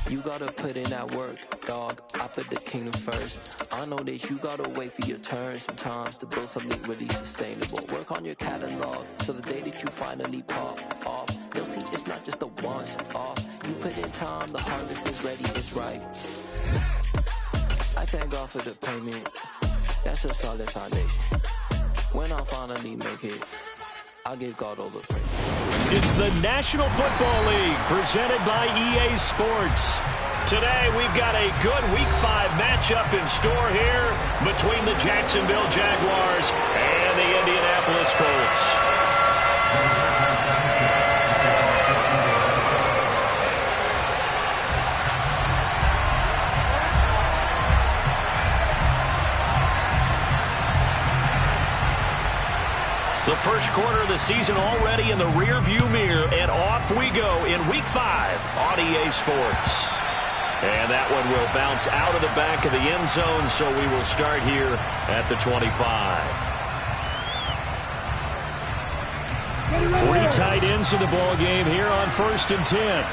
You gotta put in that work, dog. I put the kingdom first. I know that you gotta wait for your turn sometimes to build something really sustainable. Work on your catalog so the day that you finally pop off, you'll see it's not just a once off. You put in time, the harvest is ready, it's ripe. I thank God for the payment. That's a solid foundation. When I finally make it, I give God all the praise. It's the National Football League presented by EA Sports. Today we've got a good Week 5 matchup in store here between the Jacksonville Jaguars and the Indianapolis Colts. The first quarter of the season already in the rear-view mirror, and off we go in Week 5 on EA Sports. And that one will bounce out of the back of the end zone, so we will start here at the 25. 3 tight ends in the ball game here on 1st and 10.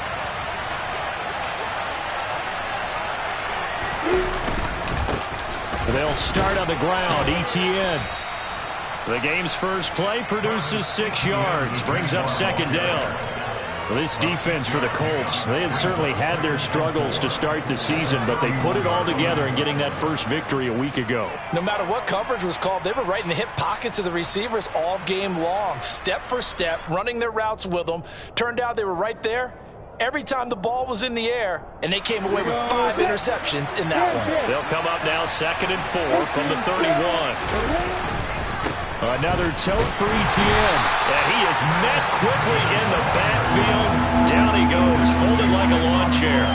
They'll start on the ground. ETN. The game's first play produces 6 yards, brings up 2nd down. Well, this defense for the Colts, they had certainly had their struggles to start the season, but they put it all together in getting that first victory a week ago. No matter what coverage was called, they were right in the hip pockets of the receivers all game long, step for step, running their routes with them. Turned out they were right there every time the ball was in the air, and they came away with 5 interceptions in that one. They'll come up now 2nd and 4 from the 31. Another tote for ETN. And he is met quickly in the backfield. Down he goes, folded like a lawn chair.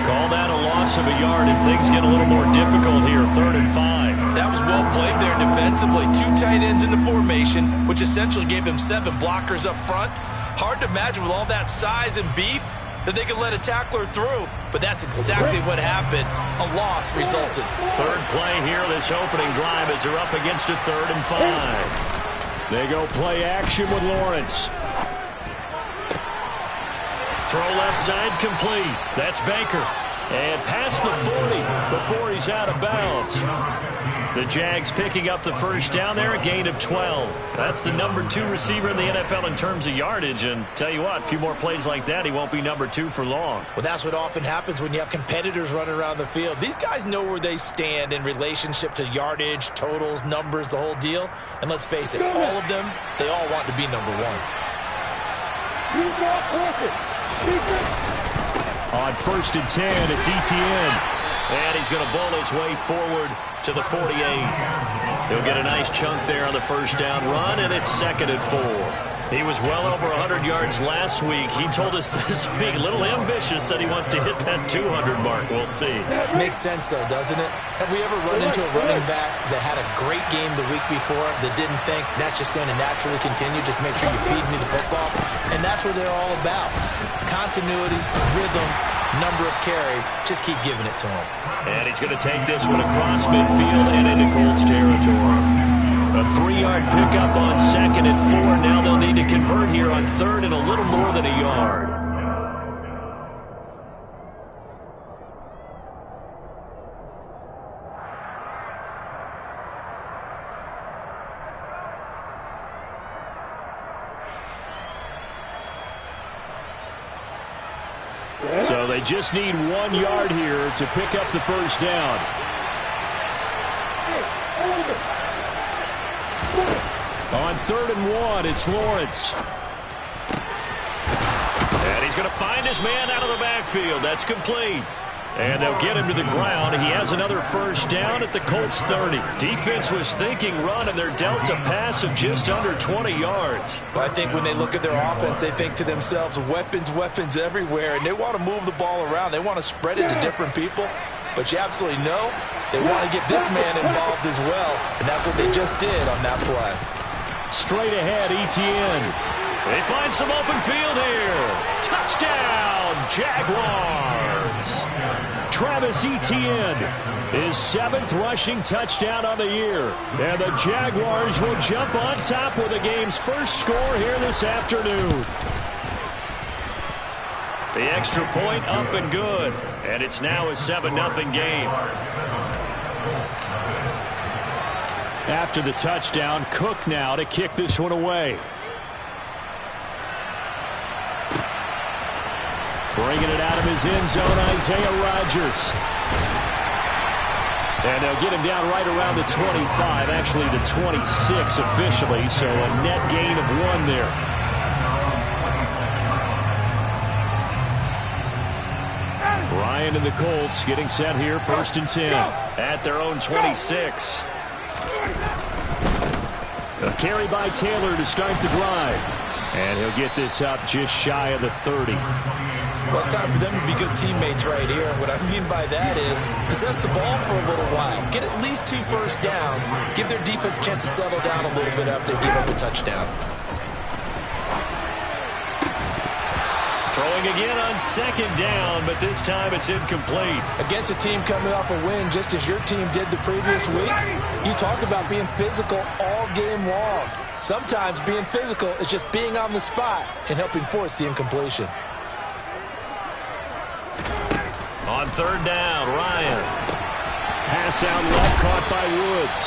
Call that a loss of a yard, and things get a little more difficult here, 3rd and 5. That was well played there defensively. 2 tight ends in the formation, which essentially gave them 7 blockers up front. Hard to imagine with all that size and beef that they could let a tackler through, but that's exactly what happened. A loss resulted. 3rd play here, this opening drive, as they're up against a 3rd and 5. They go play action with Lawrence. Throw left side complete. That's Baker. And past the 40 before he's out of bounds. The Jags picking up the first down there, a gain of 12. That's the number 2 receiver in the NFL in terms of yardage. And tell you what, a few more plays like that, he won't be number 2 for long. Well, that's what often happens when you have competitors running around the field. These guys know where they stand in relationship to yardage, totals, numbers, the whole deal. And let's face it, all of them, they all want to be number 1. On 1st and 10, it's ETN. And he's going to bowl his way forward to the 48. He'll get a nice chunk there on the first down run, and it's 2nd and 4. He was well over 100 yards last week. He told us this week, a little ambitious, said he wants to hit that 200 mark. We'll see. Makes sense, though, doesn't it? Have we ever run into a running back that had a great game the week before that didn't think that's just going to naturally continue? Just make sure you feed me the football. And that's what they're all about. Continuity, rhythm, number of carries. Just keep giving it to him. And he's going to take this one across midfield and into Colts territory. A 3-yard pickup on 2nd and 4. Now they'll need to convert here on 3rd and a little more than a yard. So they just need 1 yard here to pick up the first down. On 3rd and 1, it's Lawrence. And he's going to find his man out of the backfield. That's complete. And they'll get him to the ground. He has another first down at the Colts 30. Defense was thinking run, and they're dealt a pass of just under 20 yards. Well, I think when they look at their offense, they think to themselves, weapons, weapons everywhere, and they want to move the ball around. They want to spread it to different people. But you absolutely know they want to get this man involved as well, and that's what they just did on that play. Straight ahead, ETN. They find some open field here. Touchdown, Jaguars. Travis Etienne, his 7th rushing touchdown on the year. And the Jaguars will jump on top with the game's first score here this afternoon. The extra point up and good. And it's now a 7-0 game. After the touchdown, Cook now to kick this one away. Bringing it out of his end zone, Isaiah Rodgers. And they'll get him down right around the 25, actually the 26 officially, so a net gain of 1 there. Ryan and the Colts getting set here, 1st and 10. At their own 26. A carry by Taylor to start the drive. And he'll get this up just shy of the 30. Well, it's time for them to be good teammates right here. And what I mean by that is possess the ball for a little while. Get at least 2 first downs. Give their defense a chance to settle down a little bit after they give up a touchdown. Throwing again on 2nd down, but this time it's incomplete. Against a team coming off a win just as your team did the previous week, you talk about being physical all game long. Sometimes being physical is just being on the spot and helping force the incompletion. On 3rd down, Ryan. Pass out left, caught by Woods.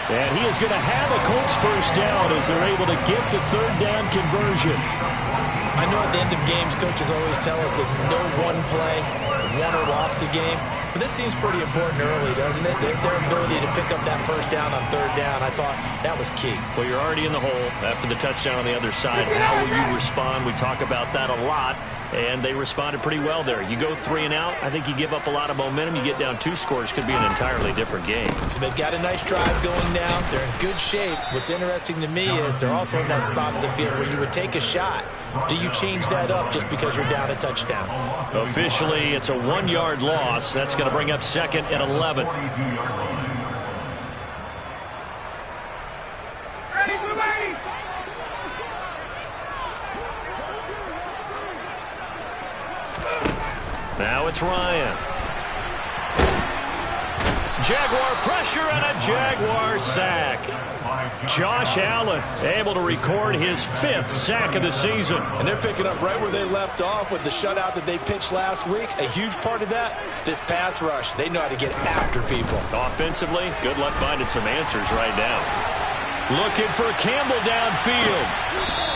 And he is going to have a Colts 1st down as they're able to get the 3rd down conversion. I know at the end of games, coaches always tell us that no one play won or lost a game. But this seems pretty important early, doesn't it? Their ability to pick up that 1st down on 3rd down, I thought that was key. Well, you're already in the hole after the touchdown on the other side. How will you respond? We talk about that a lot, and they responded pretty well there. You go 3 and out, I think you give up a lot of momentum. You get down 2 scores, could be an entirely different game. So they've got a nice drive going now. They're in good shape. What's interesting to me is they're also in that spot of the field where you would take a shot. Do you change that up just because you're down a touchdown? Officially, it's a 1-yard loss. That's going to bring up 2nd and 11. Now it's Ryan. Jaguar pressure and a Jaguar sack. Josh Allen able to record his 5th sack of the season. And they're picking up right where they left off with the shutout that they pitched last week. A huge part of that, this pass rush. They know how to get after people. Offensively, good luck finding some answers right now. Looking for Campbell downfield.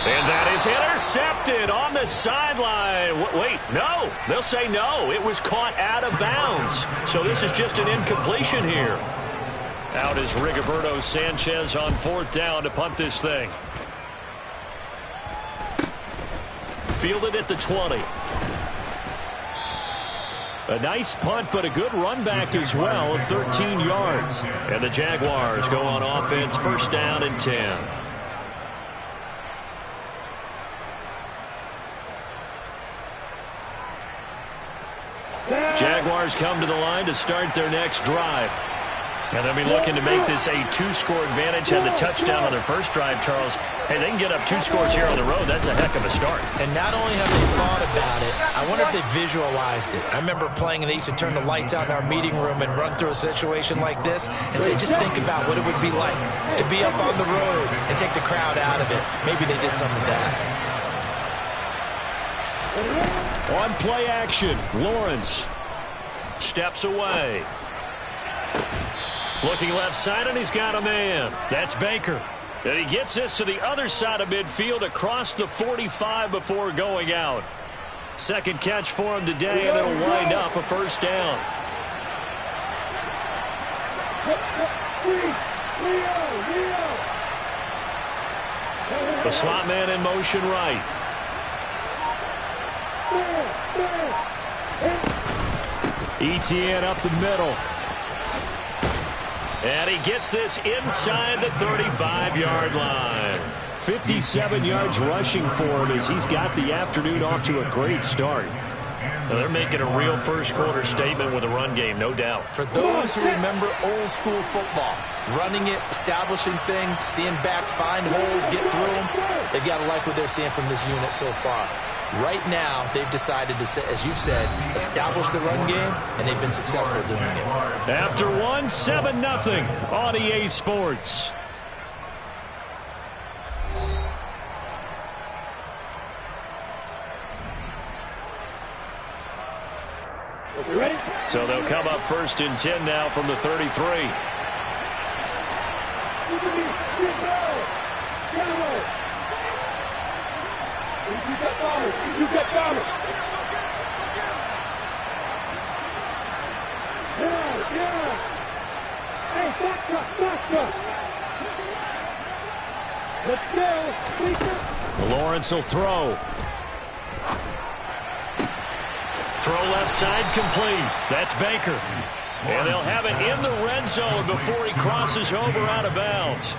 And that is intercepted on the sideline. Wait, no. They'll say no. It was caught out of bounds. So this is just an incompletion here. Out is Rigoberto Sanchez on 4th down to punt this thing. Fielded at the 20. A nice punt, but a good run back as well of 13 yards. And the Jaguars go on offense, 1st down and 10. Jaguars come to the line to start their next drive. And they'll be looking to make this a 2-score advantage. Had the touchdown on their first drive, Charles. Hey, they can get up 2 scores here on the road. That's a heck of a start. And not only have they thought about it, I wonder if they visualized it. I remember playing, and they used to turn the lights out in our meeting room and run through a situation like this and say, just think about what it would be like to be up on the road and take the crowd out of it. Maybe they did some of that. On play action, Lawrence steps away. Looking left side, and he's got a man. That's Baker. And he gets this to the other side of midfield across the 45 before going out. 2nd catch for him today, and it'll wind up a 1st down. The slot man in motion right. ETN up the middle. And he gets this inside the 35-yard line. 57 yards rushing for him as he's got the afternoon off to a great start. Well, they're making a real first-quarter statement with a run game, no doubt. For those who remember old-school football, running it, establishing things, seeing backs find holes, get through them, they've got to like what they're seeing from this unit so far. Right now, they've decided to, as you've said, establish the run game, and they've been successful doing it. After 7-0 on EA Sports. So they'll come up 1st and 10 now from the 33. Lawrence will throw. Throw left side complete. That's Baker. And they'll have it in the red zone before he crosses over out of bounds.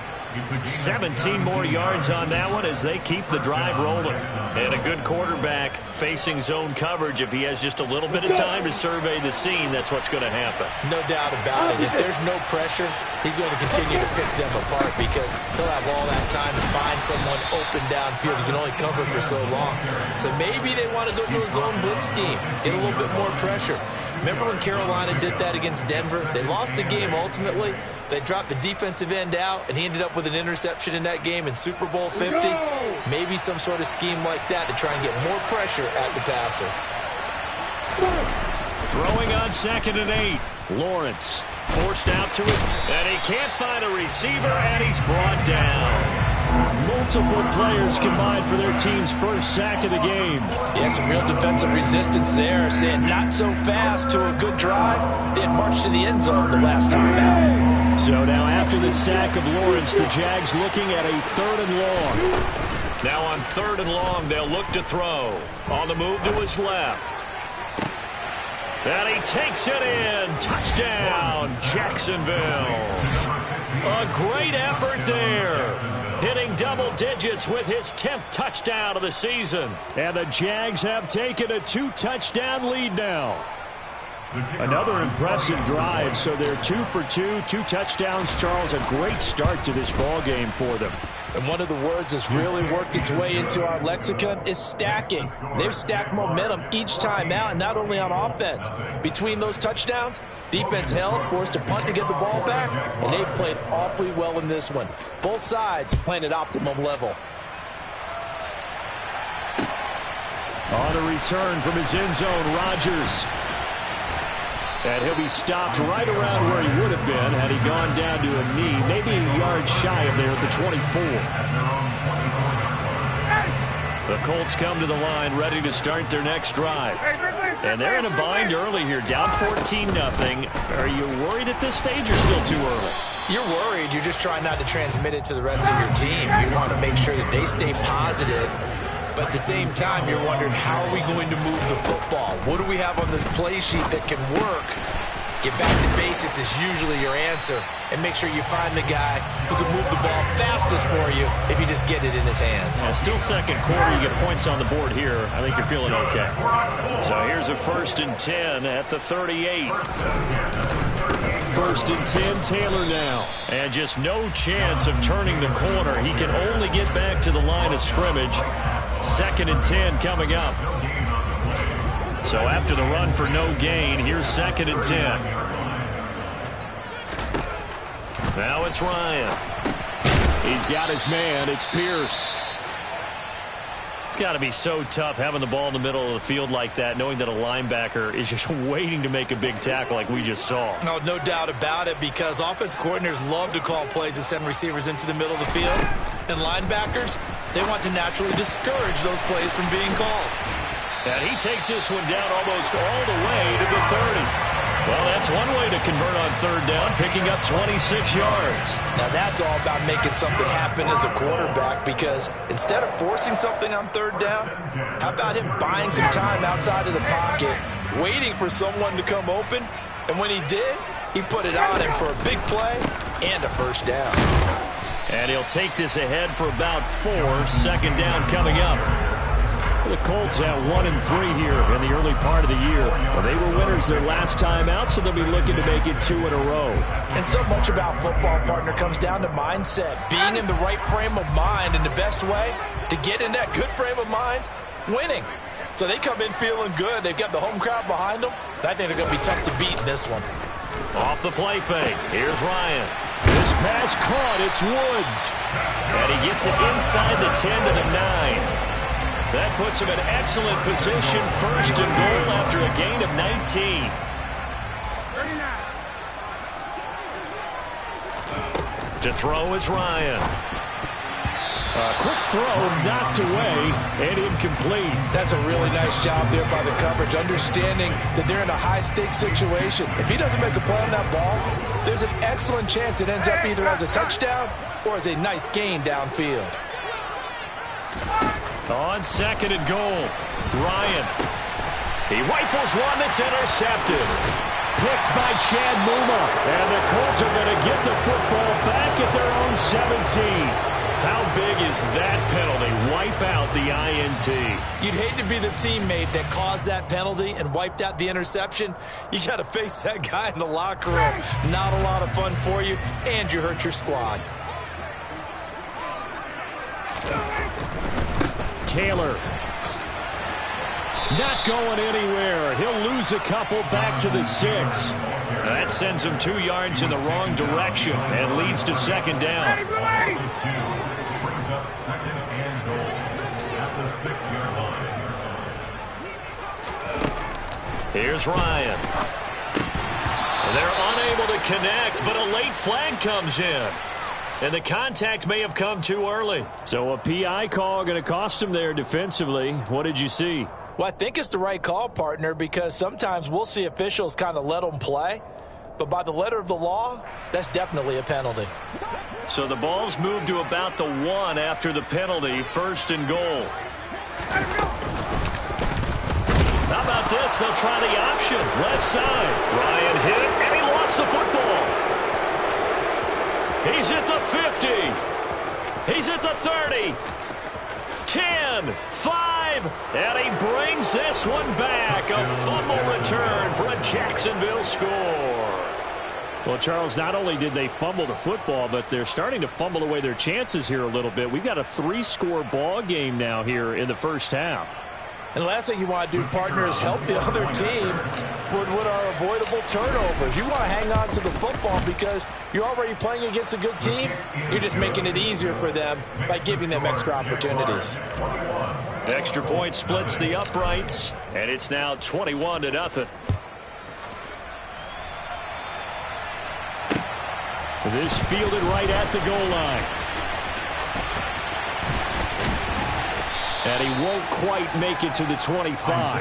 17 more yards on that one as they keep the drive rolling. And a good quarterback facing zone coverage. If he has just a little bit of time to survey the scene, that's what's going to happen. No doubt about it. If there's no pressure, he's going to continue to pick them apart because he'll have all that time to find someone open downfield. He can only cover for so long. So maybe they want to go to a zone blitz scheme, get a little bit more pressure. Remember when Carolina did that against Denver? They lost the game ultimately. They dropped the defensive end out, and he ended up with an interception in that game in Super Bowl 50. Maybe some sort of scheme like that to try and get more pressure at the passer. Throwing on 2nd and 8. Lawrence forced out to it, and he can't find a receiver, and he's brought down. Multiple players combined for their team's first sack of the game. Yeah, some real defensive resistance there, saying not so fast to a good drive. They had marched to the end zone the last time out. So now after the sack of Lawrence, the Jags looking at a 3rd and long. Now on 3rd and long, they'll look to throw. On the move to his left. And he takes it in. Touchdown, Jacksonville. A great effort there. Hitting double digits with his 10th touchdown of the season. And the Jags have taken a 2-touchdown lead now. Another impressive drive, so they're 2 for 2, 2 touchdowns. Charles, a great start to this ball game for them. And one of the words that's really worked its way into our lexicon is stacking. They've stacked momentum each time out, and not only on offense. Between those touchdowns, defense held, forced a punt to get the ball back, and they've played awfully well in this one. Both sides playing at optimum level. On a return from his end zone, Rodgers. And he'll be stopped right around where he would have been had he gone down to a knee, maybe a yard shy of there at the 24. The Colts come to the line ready to start their next drive. And they're in a bind early here, down 14-0. Are you worried at this stage or still too early? You're worried. You're just trying not to transmit it to the rest of your team. You want to make sure that they stay positive. But at the same time, you're wondering, how are we going to move the football? What do we have on this play sheet that can work? Get back to basics is usually your answer. And make sure you find the guy who can move the ball fastest for you if you just get it in his hands. Yeah, still 2nd quarter. You get points on the board here. I think you're feeling okay. So here's a 1st and 10 at the 38. 1st and 10, Taylor now. And just no chance of turning the corner. He can only get back to the line of scrimmage. 2nd and 10 coming up. So after the run for no gain, here's 2nd and 10. Now it's Ryan. He's got his man. It's Pierce. It's got to be so tough having the ball in the middle of the field like that, knowing that a linebacker is just waiting to make a big tackle like we just saw. No doubt about it, because offense coordinators love to call plays to send receivers into the middle of the field. And linebackers, they want to naturally discourage those plays from being called. And he takes this one down almost all the way to the 30. Well, that's one way to convert on 3rd down, picking up 26 yards. Now, that's all about making something happen as a quarterback, because instead of forcing something on 3rd down, how about him buying some time outside of the pocket, waiting for someone to come open, and when he did, he put it on him for a big play and a 1st down. And he'll take this ahead for about 4. 2nd down coming up. The Colts at 1-3 here in the early part of the year. Well, they were winners their last time out, so they'll be looking to make it 2 in a row. And so much about football, partner, comes down to mindset. Being in the right frame of mind, and the best way to get in that good frame of mind, winning. So they come in feeling good. They've got the home crowd behind them. And I think they're going to be tough to beat in this one. Off the play fake. Here's Ryan. This pass caught. It's Woods. And he gets it inside the 10 to the 9. That puts him in excellent position, first and goal after a gain of 19. To throw is Ryan. A quick throw knocked away and incomplete. That's a really nice job there by the coverage, understanding that they're in a high-stakes situation. If he doesn't make a play on that ball, there's an excellent chance it ends up either as a touchdown or as a nice gain downfield. On second and goal, Ryan. He rifles one that's intercepted. Picked by Chad Muma. And the Colts are going to get the football back at their own 17. How big is that penalty? Wipe out the INT. You'd hate to be the teammate that caused that penalty and wiped out the interception. You got to face that guy in the locker room. Not a lot of fun for you, and you hurt your squad. Taylor. Not going anywhere. He'll lose a couple back to the 6. That sends him 2 yards in the wrong direction and leads to second down. Here's Ryan. They're unable to connect, but a late flag comes in. And the contact may have come too early. So a PI call going to cost him there defensively. What did you see? Well, I think it's the right call, partner, because sometimes we'll see officials kind of let them play. But by the letter of the law, that's definitely a penalty. So the ball's moved to about the 1 after the penalty, first and goal. How about this? They'll try the option. Left side. Ryan hit it, and he lost the football. He's at the 50. He's at the 30. 10, 5, and he brings this one back. A fumble return for a Jacksonville score. Well, Charles, not only did they fumble the football, but they're starting to fumble away their chances here a little bit. We've got a 3-score ball game now here in the first half. And the last thing you want to do, partner, is help the other team with what are avoidable turnovers. You want to hang on to the football because you're already playing against a good team. You're just making it easier for them by giving them extra opportunities. Extra point splits the uprights, and it's now 21-0. This fielded right at the goal line. And he won't quite make it to the 25.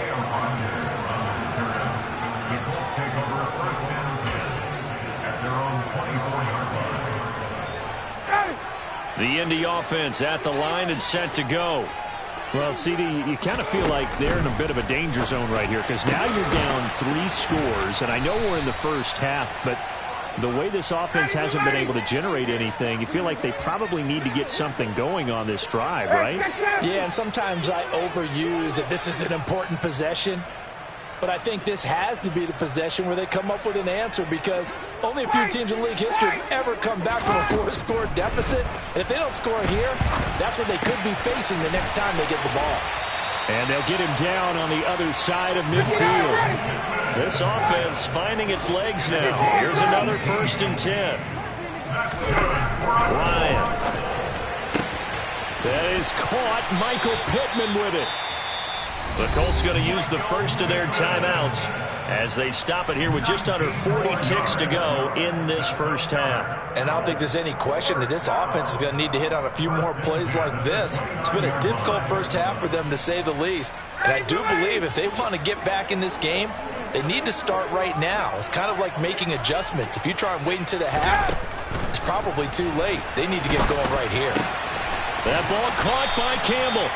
The Indy offense at the line and set to go. Well, CD, you kind of feel like they're in a bit of a danger zone right here because now you're down 3 scores, and I know we're in the first half, but the way this offense hasn't been able to generate anything, you feel like they probably need to get something going on this drive, right? Yeah, and sometimes I overuse that this is an important possession. But I think this has to be the possession where they come up with an answer because only a few teams in league history have ever come back from a 4-score deficit. And if they don't score here, that's what they could be facing the next time they get the ball. And they'll get him down on the other side of midfield. This offense finding its legs now. Here's another 1st and 10. Ryan. That is caught. Michael Pittman with it. The Colts going to use the first of their timeouts as they stop it here with just under 40 ticks to go in this first half. And I don't think there's any question that this offense is going to need to hit on a few more plays like this. It's been a difficult first half for them, to say the least. And I do believe if they want to get back in this game, they need to start right now. It's kind of like making adjustments. If you try and wait until the half, it's probably too late. They need to get going right here. That ball caught by Campbell.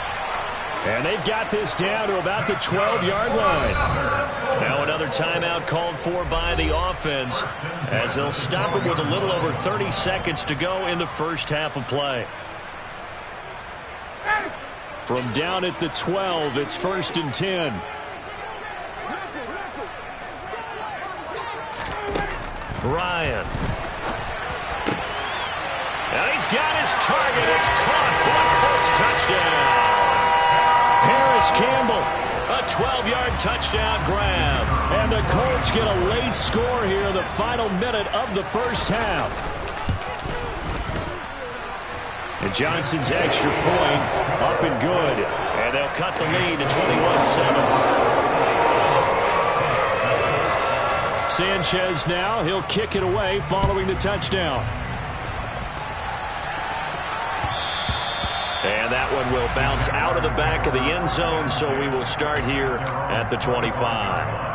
And they've got this down to about the 12-yard line. Now another timeout called for by the offense as they'll stop it with a little over 30 seconds to go in the first half of play. From down at the 12, it's 1st and 10. Ryan. And he's got his target. It's caught for a Colts touchdown. Harris Campbell, a 12-yard touchdown grab. And the Colts get a late score here, the final minute of the first half. And Johnson's extra point up and good. And And they'll cut the lead to 21-7. Sanchez now. He'll kick it away following the touchdown. And that one will bounce out of the back of the end zone, so we will start here at the 25.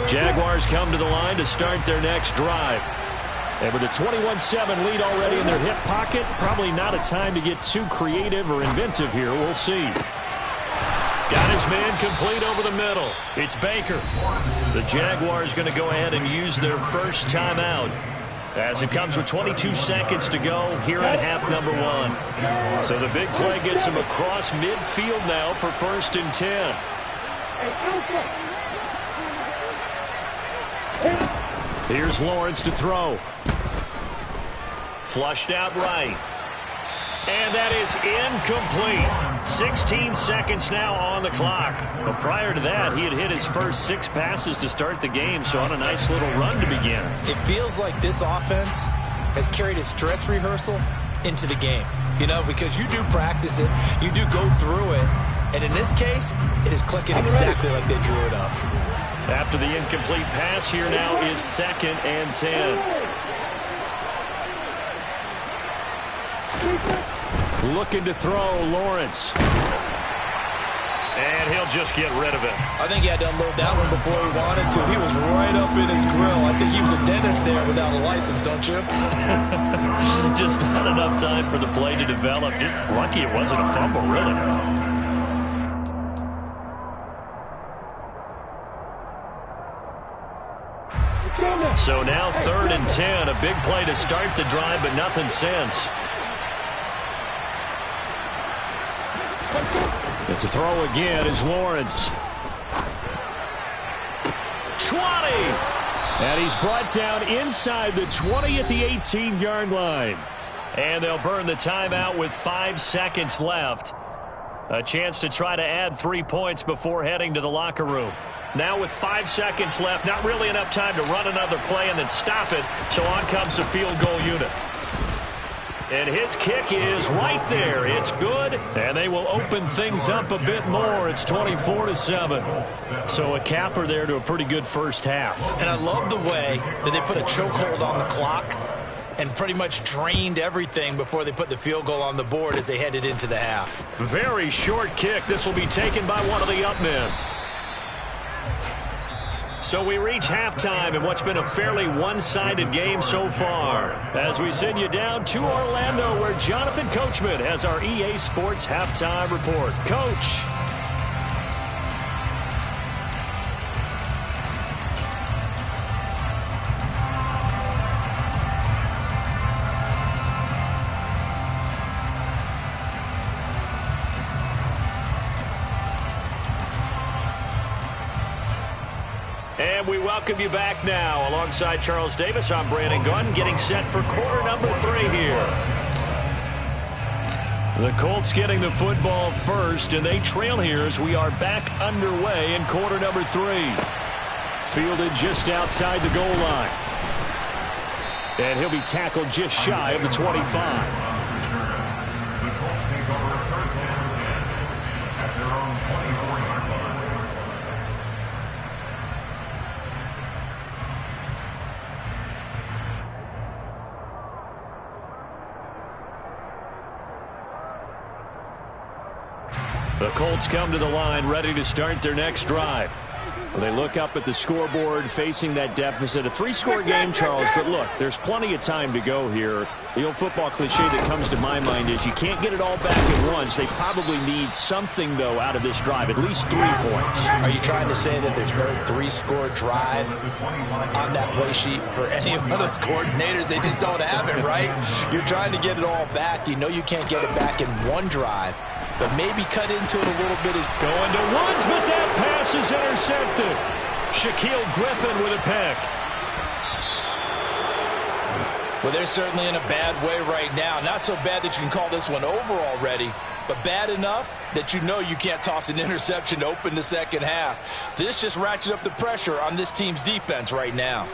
Jaguars come to the line to start their next drive. And with a 21-7 lead already in their hip pocket, probably not a time to get too creative or inventive here. We'll see. Got his man complete over the middle. It's Baker. The Jaguars going to go ahead and use their first timeout as it comes with 22 seconds to go here in half number 1. So the big play gets him across midfield now for 1st and 10. Here's Lawrence to throw. Flushed out right. And that is incomplete. 16 seconds now on the clock. But prior to that, he had hit his first 6 passes to start the game, so on a nice little run to begin. It feels like this offense has carried its dress rehearsal into the game. You know, because you do practice it, you do go through it, and in this case, it is clicking exactly like they drew it up. After the incomplete pass, here now is 2nd and 10. Looking to throw, Lawrence. And he'll just get rid of it. I think he had to unload that one before he wanted to. He was right up in his grill. I think he was a dentist there without a license, don't you? Just not enough time for the play to develop. Just lucky it wasn't a fumble, really. So now 3rd and 10. A big play to start the drive, but nothing since. To throw again is Lawrence. 20! And he's brought down inside the 20 at the 18-yard line. And they'll burn the timeout with 5 seconds left. A chance to try to add 3 points before heading to the locker room. Now with 5 seconds left, not really enough time to run another play and then stop it. So on comes the field goal unit. And his kick is right there. It's good, and they will open things up a bit more. It's 24-7. So a capper there to a pretty good first half. And I love the way that they put a chokehold on the clock and pretty much drained everything before they put the field goal on the board as they headed into the half. Very short kick. This will be taken by one of the up men. So we reach halftime in what's been a fairly one-sided game so far. As we send you down to Orlando, where Jonathan Coachman has our EA Sports Halftime Report. Coach. And we welcome you back now. Alongside Charles Davis, I'm Brandon Gunn, getting set for quarter number 3 here. The Colts getting the football first, and they trail here as we are back underway in quarter number 3. Fielded just outside the goal line. And he'll be tackled just shy of the 25. The Colts come to the line ready to start their next drive. Well, they look up at the scoreboard facing that deficit. A 3-score game, Charles, but look, there's plenty of time to go here. The old football cliche that comes to my mind is you can't get it all back at once. They probably need something, though, out of this drive, at least 3 points. Are you trying to say that there's no 3-score drive on that play sheet for any of those coordinators? They just don't have it, right? You're trying to get it all back. You know you can't get it back in one drive, but maybe cut into it a little bit. Going to Woods, but that pass is intercepted. Shaquille Griffin with a pick. Well, they're certainly in a bad way right now. Not so bad that you can call this one over already, but bad enough that you know you can't toss an interception to open the second half. This just ratchets up the pressure on this team's defense right now.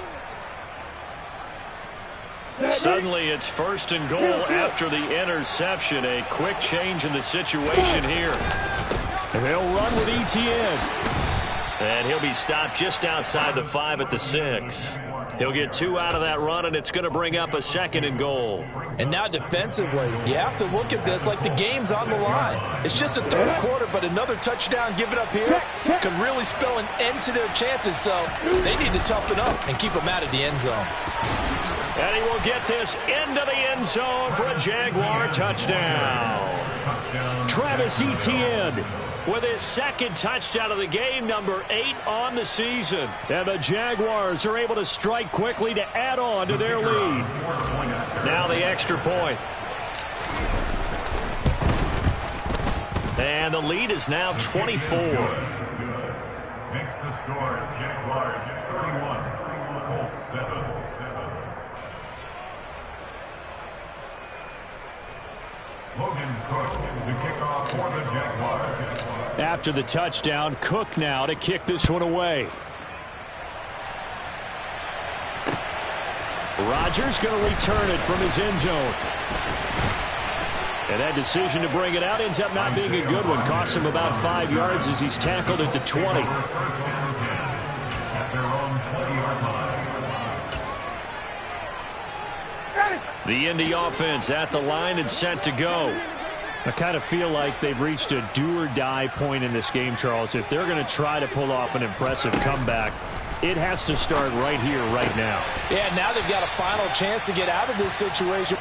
Suddenly it's 1st and goal after the interception. A quick change in the situation here. They'll run with Etienne. And he'll be stopped just outside the 5 at the 6. He'll get 2 out of that run, and it's going to bring up a 2nd and goal. And now defensively, you have to look at this like the game's on the line. It's just a 3rd quarter, but another touchdown given up here could really spell an end to their chances. So they need to toughen up and keep them out of the end zone. And he will get this into the end zone for a Jaguar touchdown. Travis Etienne with his 2nd touchdown of the game, number 8 on the season. And the Jaguars are able to strike quickly to add on to their lead. Now the extra point. And the lead is now 24. Makes the score Jaguars 31, Colts 7. Logan Cook to kick off for the Jaguars. After the touchdown, Cook now to kick this one away. Rodgers going to return it from his end zone. And that decision to bring it out ends up not being a good one. Costs him about 5 yards as he's tackled at the 20. At their own 20-yard line. The Indy offense at the line and set to go. I kind of feel like they've reached a do-or-die point in this game, Charles. If they're going to try to pull off an impressive comeback, it has to start right here, right now. Yeah, now they've got a final chance to get out of this situation.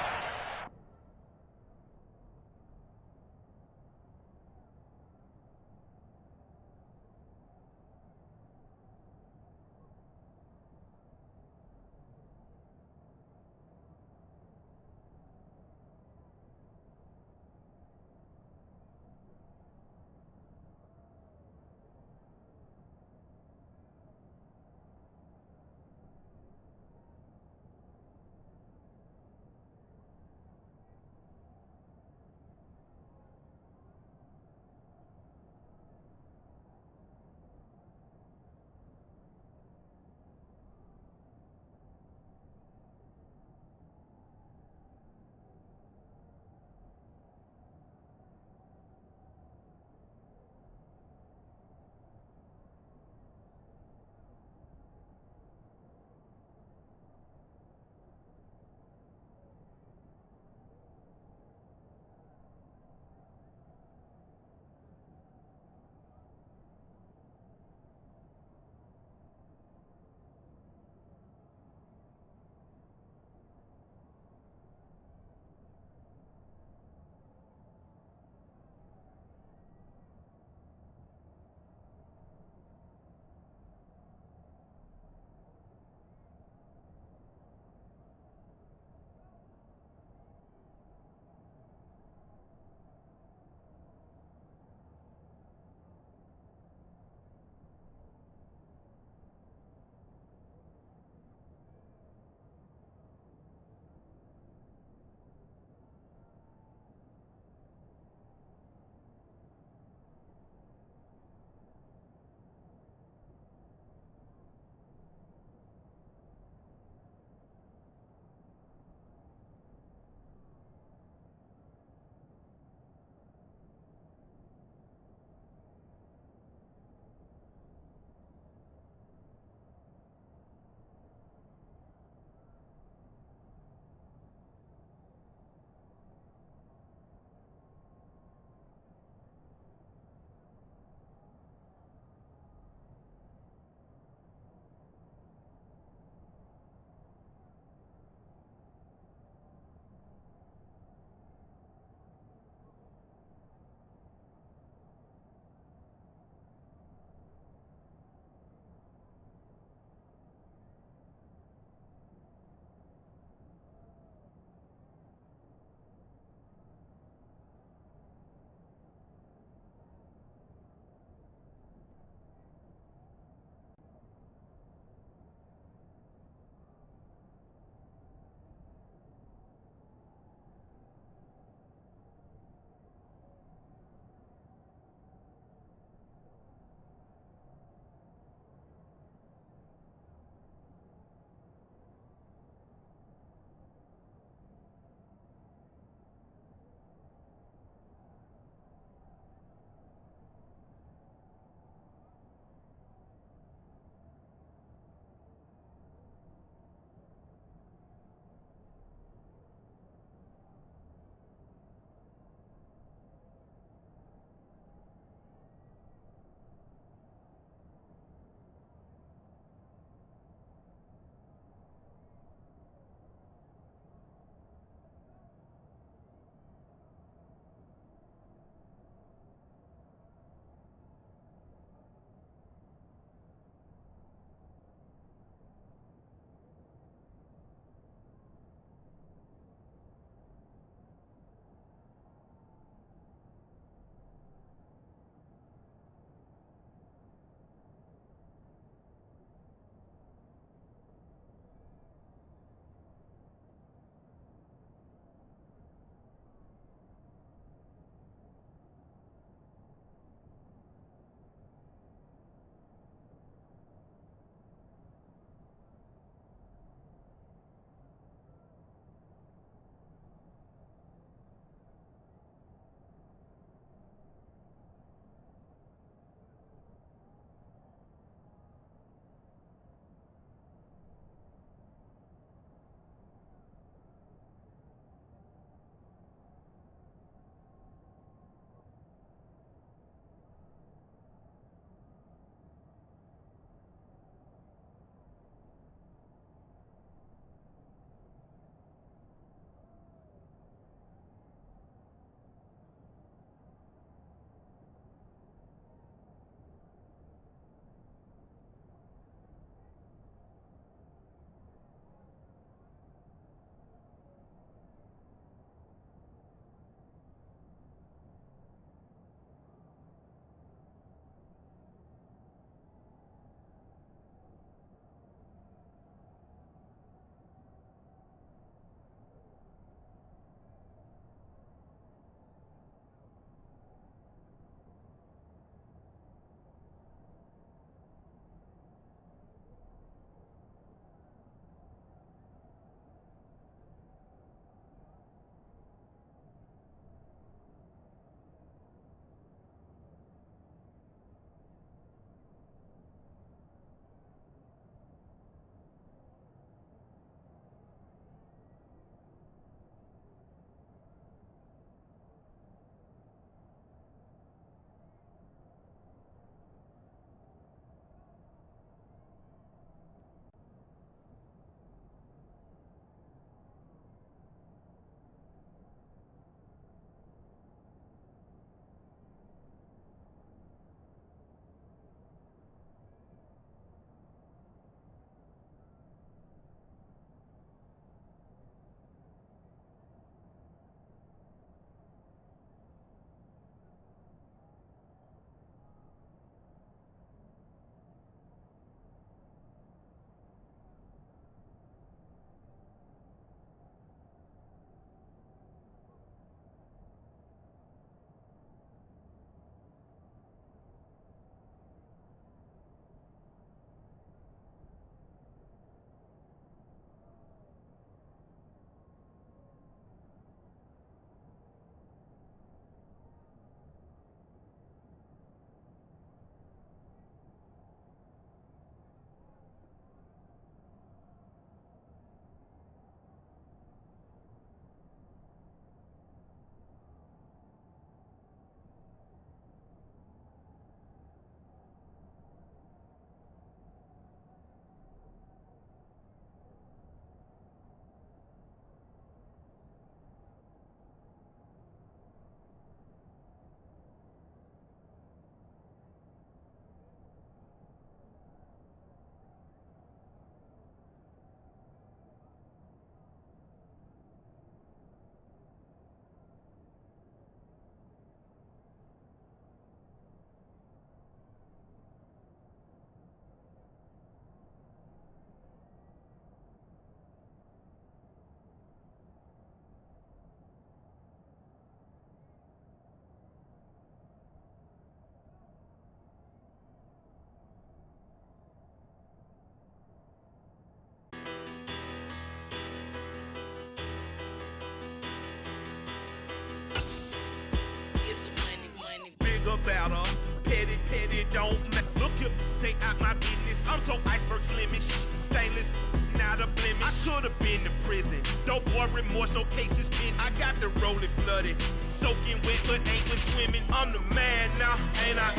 No boy remorse, no cases pinned. I got the rolling flooded. Soaking wet, but ain't with swimming. I'm the man now. Ain't I?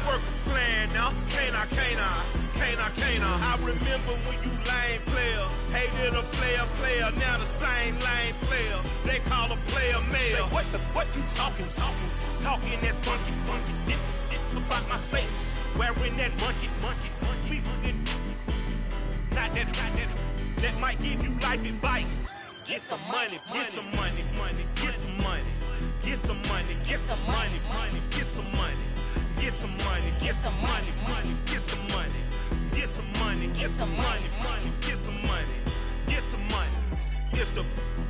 Work a plan now. Can't I? I remember when you lame player. Hated a player. Now the same lame player. They call a player mayor. Say, what you talking? Talking that funky. Dip about my face. Wearing that monkey. Not that. That might give you life advice. Get some money. Get some money. Get some money. Get some money. Get some money. Get some money. Get some money. Get some money. Get some money. Get some money. Get some money. Get some money. Get some money. It's the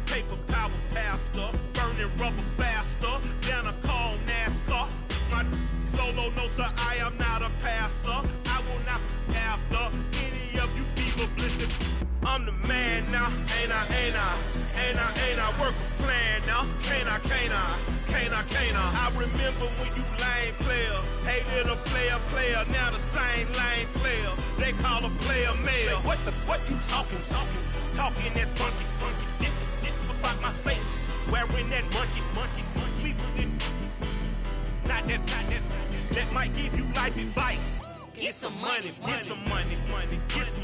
paper power pastor. Burning rubber faster. Down a call NASCAR. My solo, no sir, I am not a passer. I will not after any of you fever blistered. I'm the man now, ain't I? Work a plan now, can't I? I remember when you lame player, hated a player, now the same lame player. They call a player mayor. What you talking? Talking that funky, dip about my face, wearing that monkey. Not that. That might give you life advice. Get some money. Get some money. Get some